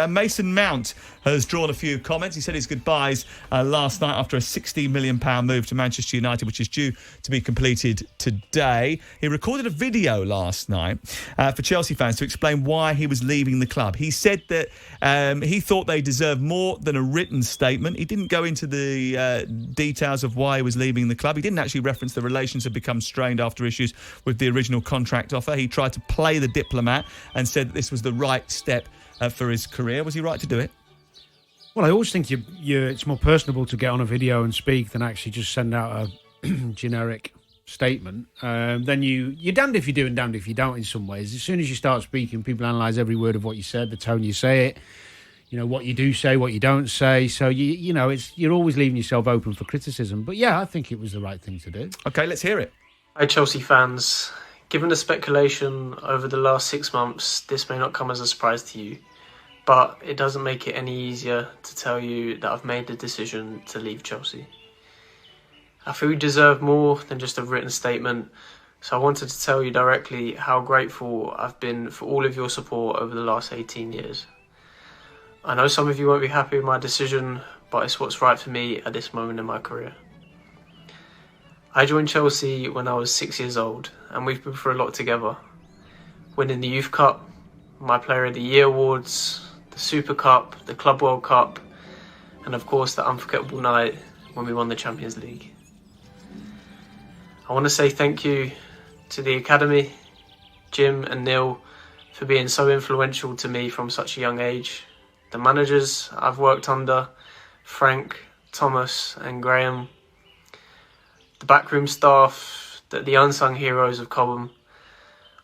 Mason Mount has drawn a few comments. He said his goodbyes last night after a £16 million move to Manchester United, which is due to be completed today. He recorded a video last night for Chelsea fans to explain why he was leaving the club. He said that he thought they deserved more than a written statement. He didn't go into the details of why he was leaving the club. He didn't actually reference the relations had become strained after issues with the original contract offer. He tried to play the diplomat and said that this was the right step for his career. Was he right to do it? Well, I always think it's more personable to get on a video and speak than actually just send out a generic statement. Then you're damned if you do and damned if you don't in some ways. As soon as you start speaking, people analyse every word of what you said, the tone you say it, what you do say, what you don't say. So, you're always leaving yourself open for criticism. But yeah, I think it was the right thing to do. Okay, let's hear it. Hi, Chelsea fans. Given the speculation over the last 6 months, this may not come as a surprise to you. But it doesn't make it any easier to tell you that I've made the decision to leave Chelsea. I feel you deserve more than just a written statement, so I wanted to tell you directly how grateful I've been for all of your support over the last 18 years. I know some of you won't be happy with my decision, but it's what's right for me at this moment in my career. I joined Chelsea when I was 6 years old, and we've been through a lot together. Winning the Youth Cup, my Player of the Year awards, the Super Cup, the Club World Cup, and of course the unforgettable night when we won the Champions League. I want to say thank you to the Academy, Jim and Neil, for being so influential to me from such a young age. The managers I've worked under, Frank, Thomas and Graham. The backroom staff, the unsung heroes of Cobham.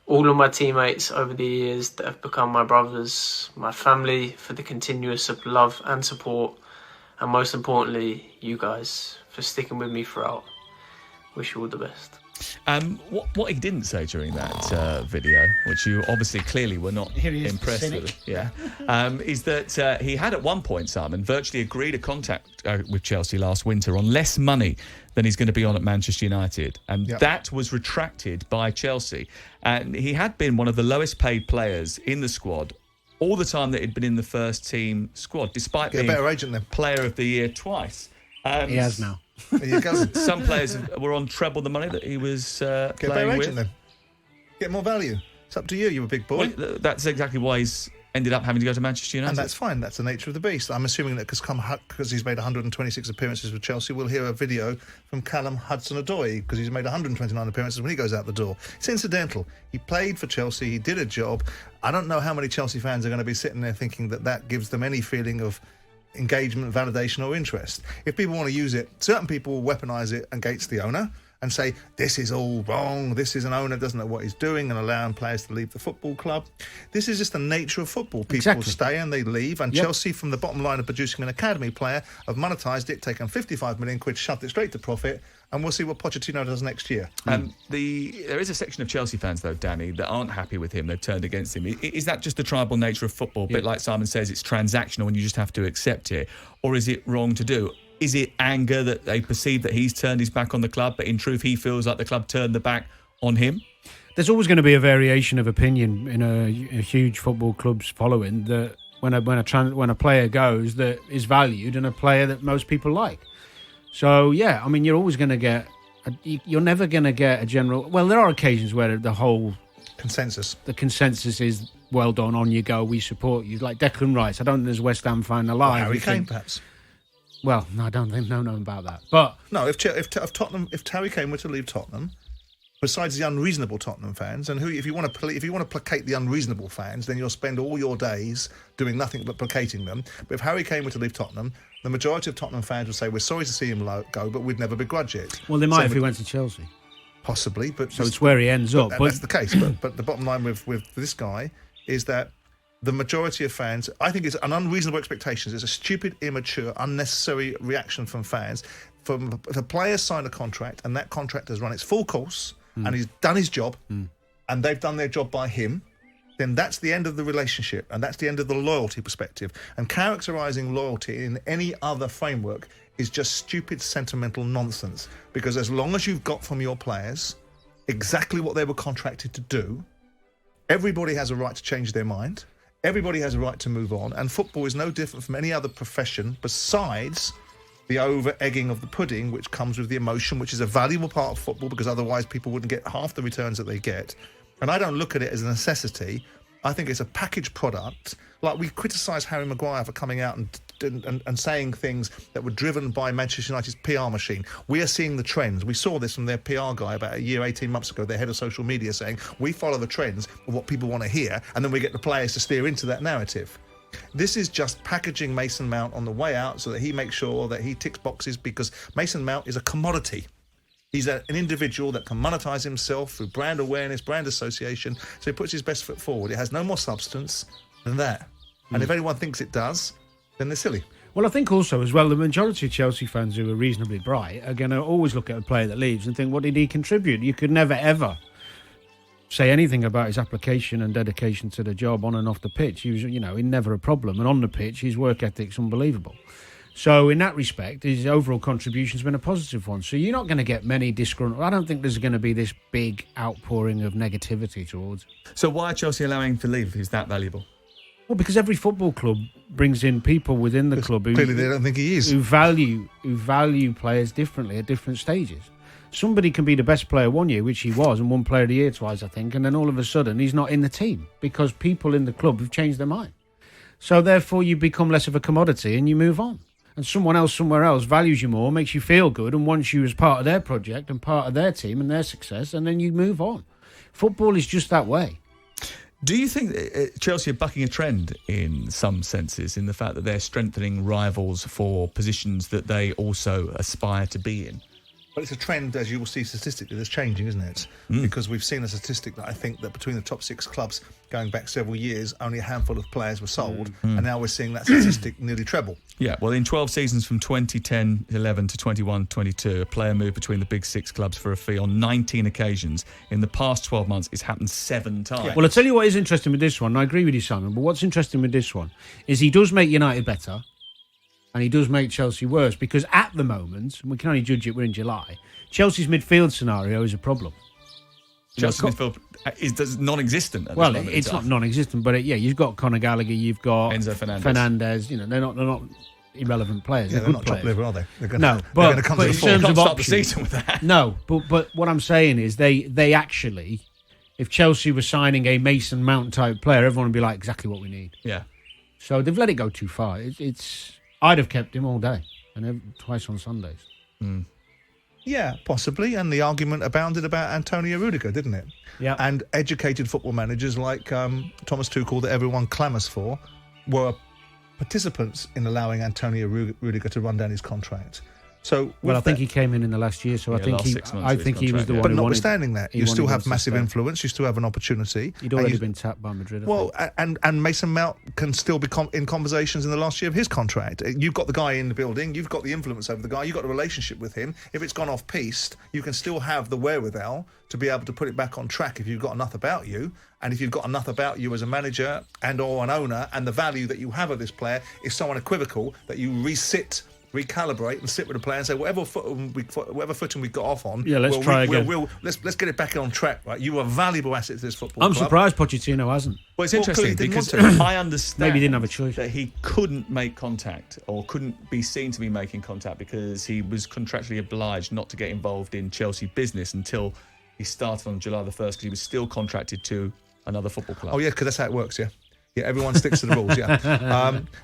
All of my teammates over the years that have become my brothers, my family for the continuous love and support, and most importantly, you guys for sticking with me throughout. Wish you all the best. What he didn't say during that video, which you obviously clearly were not impressed with, is that he had at one point, Simon, virtually agreed a contract with Chelsea last winter on less money than he's going to be on at Manchester United. And that was retracted by Chelsea. And he had been one of the lowest paid players in the squad all the time that he'd been in the first team squad, despite being a better agent then. Player of the Year twice. He has now. There you go. Some players were on treble the money that he was Get a better playing agent with. then. Get more value. It's up to you. You're a big boy. Well, that's exactly why he's ended up having to go to Manchester United. And that's fine. That's the nature of the beast. I'm assuming that because he's made 126 appearances with Chelsea, we'll hear a video from Callum Hudson-Odoi because he's made 129 appearances when he goes out the door. It's incidental. He played for Chelsea. He did a job. I don't know how many Chelsea fans are going to be sitting there thinking that gives them any feeling of engagement, validation or interest. If people want to use it, certain people will weaponise it against the owner and say, this is all wrong, this is an owner doesn't know what he's doing and allowing players to leave the football club. This is just the nature of football. People stay and they leave, and Chelsea, from the bottom line of producing an academy player, have monetised it, taken 55 million quid, shoved it straight to profit, and we'll see what Pochettino does next year. There is a section of Chelsea fans, though, Danny, that aren't happy with him. They've turned against him. Is that just the tribal nature of football? A bit like Simon says, it's transactional and you just have to accept it? Or is it wrong to do? Is it anger that they perceive that he's turned his back on the club, but in truth he feels like the club turned the back on him? There's always going to be a variation of opinion in a huge football club's following, that when a player goes that is valued and a player that most people like. So yeah, I mean, you're always going to get. You're never going to get a general. Well, there are occasions where the whole consensus is well done, on you go, we support you. Like Declan Rice, I don't think there's a West Ham fan alive. Harry Kane, perhaps. Well, no, I don't think know about that. But no, if Harry Kane were to leave Tottenham, besides the unreasonable Tottenham fans, and if you want to placate the unreasonable fans, then you'll spend all your days doing nothing but placating them. But if Harry Kane were to leave Tottenham, the majority of Tottenham fans would say, we're sorry to see him go, but we'd never begrudge it. Well, they might if he went to Chelsea. Possibly, but so it's where he ends up. But that's the case. But the bottom line with this guy is that the majority of fans, I think, it's an unreasonable expectation. It's a stupid, immature, unnecessary reaction from fans. If a player signed a contract and that contract has run its full course and he's done his job and they've done their job by him, then that's the end of the relationship and that's the end of the loyalty perspective. And characterising loyalty in any other framework is just stupid, sentimental nonsense. Because as long as you've got from your players exactly what they were contracted to do, everybody has a right to change their mind. everybody has a right to move on, and football is no different from any other profession besides the over-egging of the pudding, which comes with the emotion, which is a valuable part of football, because otherwise people wouldn't get half the returns that they get. And I don't look at it as a necessity. I think it's a packaged product. Like, we criticise Harry Maguire for coming out and saying things that were driven by Manchester United's PR machine. We are seeing the trends. We saw this from their PR guy about a year, 18 months ago, their head of social media, saying, we follow the trends of what people want to hear, and then we get the players to steer into that narrative. This is just packaging Mason Mount on the way out so that he makes sure that he ticks boxes, because Mason Mount is a commodity. He's an individual that can monetize himself through brand awareness, brand association, so he puts his best foot forward. It has no more substance than that. And if anyone thinks it does, then they're silly. Well, I think also as well, the majority of Chelsea fans who are reasonably bright are going to always look at a player that leaves and think, what did he contribute? You could never, ever say anything about his application and dedication to the job on and off the pitch. He was, he never a problem. And on the pitch, his work ethic's unbelievable. So in that respect, his overall contribution's been a positive one. So you're not going to get many disgruntled. I don't think there's going to be this big outpouring of negativity towards him. So why are Chelsea allowing him to leave if he's that valuable? Well, because every football club brings in people within the club who Clearly they don't think he is. who value players differently at different stages. Somebody can be the best player one year, which he was, and one player of the year twice, I think, and then all of a sudden he's not in the team because people in the club have changed their mind. So therefore you become less of a commodity and you move on. And someone else somewhere else values you more, makes you feel good, and wants you as part of their project and part of their team and their success, and then you move on. Football is just that way. Do you think that Chelsea are bucking a trend in some senses in the fact that they're strengthening rivals for positions that they also aspire to be in? But it's a trend, as you will see statistically, that's changing, isn't it? Because we've seen a statistic that I think that between the top 6 clubs going back several years, only a handful of players were sold, and now we're seeing that statistic nearly treble. Yeah, well, in 12 seasons from 2010-11 to 21-22, a player moved between the big 6 clubs for a fee on 19 occasions. In the past 12 months, it's happened 7 times. Yeah. Well, I'll tell you what is interesting with this one, and I agree with you, Simon, but what's interesting with this one is he does make United better, and he does make Chelsea worse, because at the moment, and we can only judge it, we're in July, Chelsea's midfield scenario is a problem. Chelsea's midfield is non-existent at this Well, moment in it's time. not non-existent, but you've got Conor Gallagher, you've got Enzo Fernandez. they're not irrelevant players. Yeah, They're they're good not top players. level, are they? They're No, they're but going to come to in the fore. terms Can't of start the options, season with that. no, but what I'm saying is they actually, if Chelsea were signing a Mason Mount type player, everyone would be like, exactly what we need. Yeah. So they've let it go too far. I'd have kept him all day and twice on Sundays. Yeah, possibly. And the argument abounded about Antonio Rudiger, didn't it? Yeah. And educated football managers like Thomas Tuchel, that everyone clamours for, were participants in allowing Antonio Rudiger to run down his contract. So, Well, I with think that- he came in the last year, so I think last 6 months I of his think he was contract, the yeah. one But who wanted. notwithstanding that, he you still wanted have us to massive stay. influence. You still have an opportunity. He'd And already you- been tapped by Madrid. I Well, think. and Mason Mount can still be in conversations in the last year of his contract. You've got the guy in the building, you've got the influence over the guy, you've got a relationship with him. If it's gone off-piste, you can still have the wherewithal to be able to put it back on track if you've got enough about you. And if you've got enough about you as a manager and or an owner, and the value that you have of this player is so unequivocal that you recalibrate and sit with the player and say, whatever footing we got off on, let's try again. Let's get it back on track, right? You are a valuable asset to this football I'm club. surprised Pochettino hasn't. Well, it's Well, interesting clearly because didn't want I understand Maybe he didn't have a choice. that he couldn't make contact or couldn't be seen to be making contact because he was contractually obliged not to get involved in Chelsea business until he started on July the 1st because he was still contracted to another football club. Oh, yeah, because that's how it works, yeah. Yeah, everyone sticks to the rules, yeah.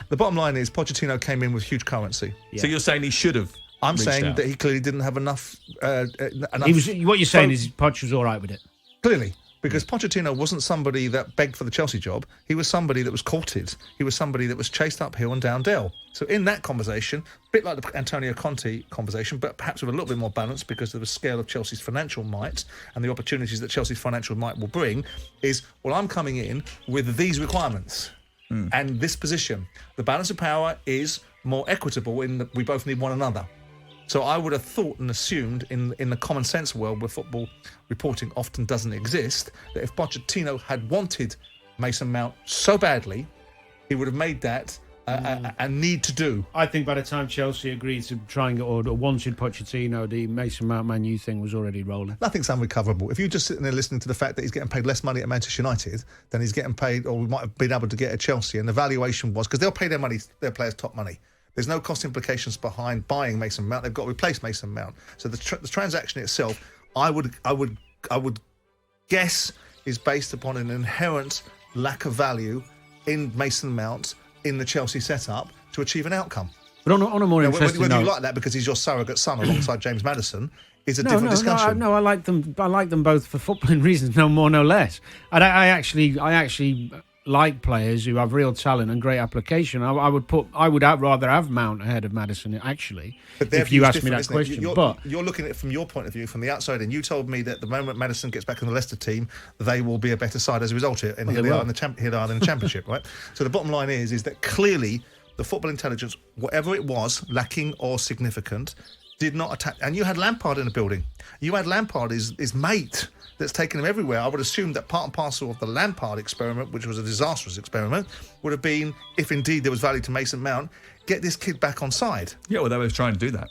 The bottom line is Pochettino came in with huge currency. So you're saying he should have I'm reached saying out. that he clearly didn't have enough. He was. What you're saying is Poch was all right with it. Clearly, because Pochettino wasn't somebody that begged for the Chelsea job. He was somebody that was courted. He was somebody that was chased uphill and down dale. So in that conversation, a bit like the Antonio Conte conversation, but perhaps with a little bit more balance because of the scale of Chelsea's financial might and the opportunities that Chelsea's financial might will bring, is, well, I'm coming in with these requirements and this position. The balance of power is more equitable in that we both need one another. So I would have thought and assumed in the common sense world where football reporting often doesn't exist, that if Pochettino had wanted Mason Mount so badly, he would have made that and need to do. I think by the time Chelsea agreed to try and get, or wanted Pochettino, the Mason Mount Man U thing was already rolling. Nothing's unrecoverable. If you're just sitting there listening to the fact that he's getting paid less money at Manchester United than he's getting paid, or we might have been able to get at Chelsea, and the valuation was, because they'll pay their players top money. There's no cost implications behind buying Mason Mount. They've got to replace Mason Mount. So the transaction itself, I would guess, is based upon an inherent lack of value in Mason Mount in the Chelsea setup to achieve an outcome. But on a more interesting whether note, you like that because he's your surrogate son alongside James Maddison is a different discussion. No, I like them. I like them both for footballing reasons, no more, no less. And I actually like players who have real talent and great application. I would rather have Mount ahead of Maddison, actually, if you ask me that question. You're looking at it from your point of view, from the outside, and you told me that the moment Maddison gets back in the Leicester team, they will be a better side as a result of it, and here they are in the Championship, right? So the bottom line is that clearly the football intelligence, whatever it was, lacking or significant, did not attack. And you had Lampard in the building. You had Lampard, his mate, that's taken him everywhere. I would assume that part and parcel of the Lampard experiment, which was a disastrous experiment, would have been, if indeed there was value to Mason Mount, get this kid back on side. Yeah, well, they were trying to do that.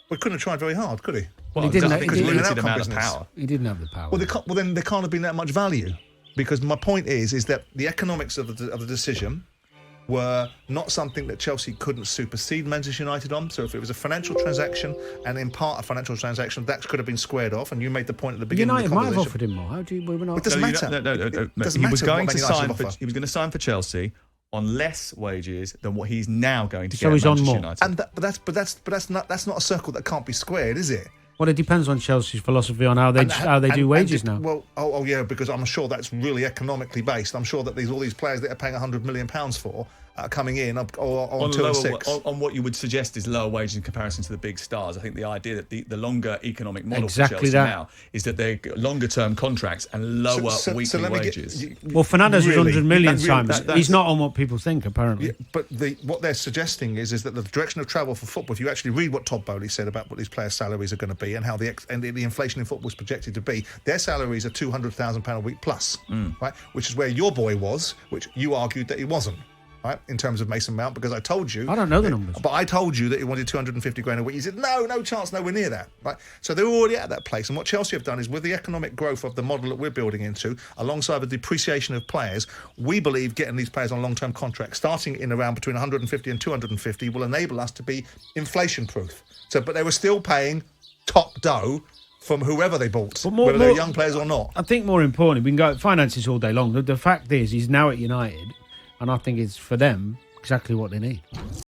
We couldn't have tried very hard, could he? Well, he didn't. Because He limited didn't. amount of power. He didn't have the power. Well, then there can't have been that much value, because my point is that the economics of the decision were not something that Chelsea couldn't supersede Manchester United on. So if it was a financial transaction, and in part a financial transaction, that could have been squared off. And you made the point at the beginning United of the might have conversation. offered him more. How do you? We were not. It doesn't matter. No. It doesn't He was matter going what to Man United sign. offer. He was going to sign for Chelsea on less wages than what he's now going to get. So he's at on Manchester more. United. And that's not a circle that can't be squared, is it? Well, it depends on Chelsea's philosophy on how they do wages now. Well, yeah, because I'm sure that's really economically based. I'm sure that all these players that are paying £100 million for coming in on 2 and 6. On what you would suggest is lower wages in comparison to the big stars. I think the idea that the longer economic model Exactly for Chelsea that. now is that they're longer term contracts and lower weekly wages. Well, Fernandes was 100 million, Simon. He's not on what people think, apparently. Yeah, but what they're suggesting is that the direction of travel for football, if you actually read what Todd Bowley said about what these players' salaries are going to be and how the inflation in football is projected to be, their salaries are £200,000 a week plus, right? Which is where your boy was, which you argued that he wasn't. Right, in terms of Mason Mount, because I told you... I don't know the numbers. But I told you that he wanted 250 grand a week. You said, no chance, nowhere near that. Right? So they're already at that place. And what Chelsea have done is, with the economic growth of the model that we're building into, alongside the depreciation of players, we believe getting these players on long-term contracts, starting in around between 150 and 250, will enable us to be inflation-proof. But they were still paying top dough from whoever they bought, whether they're young players or not. I think more importantly, we can go finances all day long. The fact is, he's now at United, and I think it's for them exactly what they need.